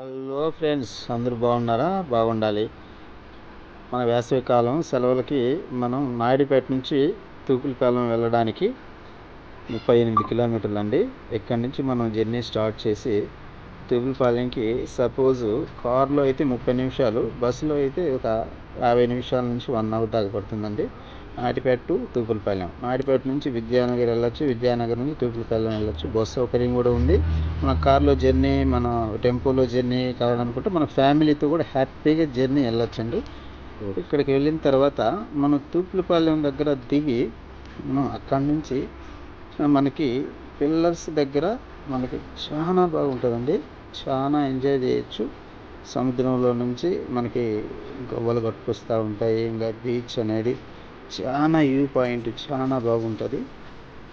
Hello friends, అందరూ బాగున్నారా? బాగుండాలి. మన వేసవికాలం సెలవులకి మనం నాయుడుపేట నుంచి తూపులపాలెం వెళ్ళడానికి 38 కిలోమీటర్లు అండి. ఇక్కడి నుంచి మనం జర్నీ స్టార్ట్ చేసి తూపులపాలెంకి సపోజు కారులో అయితే 30 నిమిషాలు, బస్సులో అయితే ఒక 50 నిమిషాల నుంచి 1 అవర్ దాకా పడుతుందండి. నాయుడుపేట టు తూపులపాలెం. నాయుడుపేట నుంచి విద్యానగర్ వెళ్ళొచ్చు, విద్యానగర్ నుంచి తూపులపాలెం వెళ్ళొచ్చు. బస్సు సౌకర్యం కూడా ఉంది. మన కార్లో జర్నీ, మన టెంపోలో జర్నీ కావాలనుకుంటే మన ఫ్యామిలీతో కూడా హ్యాపీగా జర్నీ వెళ్ళొచ్చండి. ఇక్కడికి వెళ్ళిన తర్వాత మనం తూపులపాలెం దగ్గర దిగి మనం అక్కడి నుంచి మనకి పిల్లర్స్ దగ్గర మనకి చాలా బాగుంటుందండి. చాలా ఎంజాయ్ చేయొచ్చు. సముద్రంలో నుంచి మనకి గవ్వలు కట్టుకొస్తూ ఉంటాయి. ఇంకా బీచ్ అనేది చాలా వ్యూ పాయింట్ చాలా బాగుంటుంది.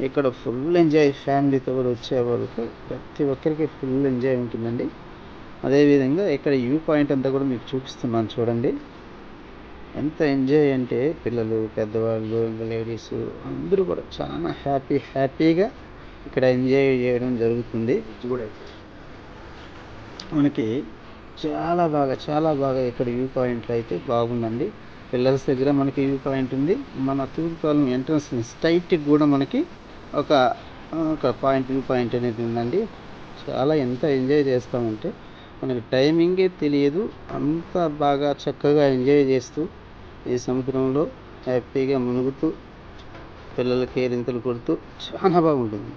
ఇక్కడ ఫుల్ ఎంజాయ్, ఫ్యామిలీతో కూడా వచ్చేవాళ్ళకి ప్రతి ఒక్కరికి ఫుల్ ఎంజాయ్ ఉంటుందండి. అదేవిధంగా ఇక్కడ వ్యూ పాయింట్ అంతా కూడా మీకు చూపిస్తున్నాను చూడండి. ఎంత ఎంజాయ్ అంటే పిల్లలు, పెద్దవాళ్ళు, లేడీస్ అందరూ కూడా చాలా హ్యాపీగా ఇక్కడ ఎంజాయ్ చేయడం జరుగుతుంది. మనకి చాలా బాగా ఇక్కడ వ్యూ పాయింట్లు అయితే బాగుందండి. పిల్లర్స్ దగ్గర మనకి వ్యూ పాయింట్ ఉంది. మన తూర్పుపాలెం ఎంట్రన్స్ స్ట్రైట్ కూడా మనకి ఒక వ్యూ పాయింట్ అనేది ఉందండి. చాలా ఎంత ఎంజాయ్ చేస్తామంటే మనకి టైమింగే తెలియదు. అంత బాగా చక్కగా ఎంజాయ్ చేస్తూ ఈ సముద్రంలో హ్యాపీగా మునుగుతూ పిల్లలకి కేరింతలు కొడుతూ చాలా బాగుంటుంది.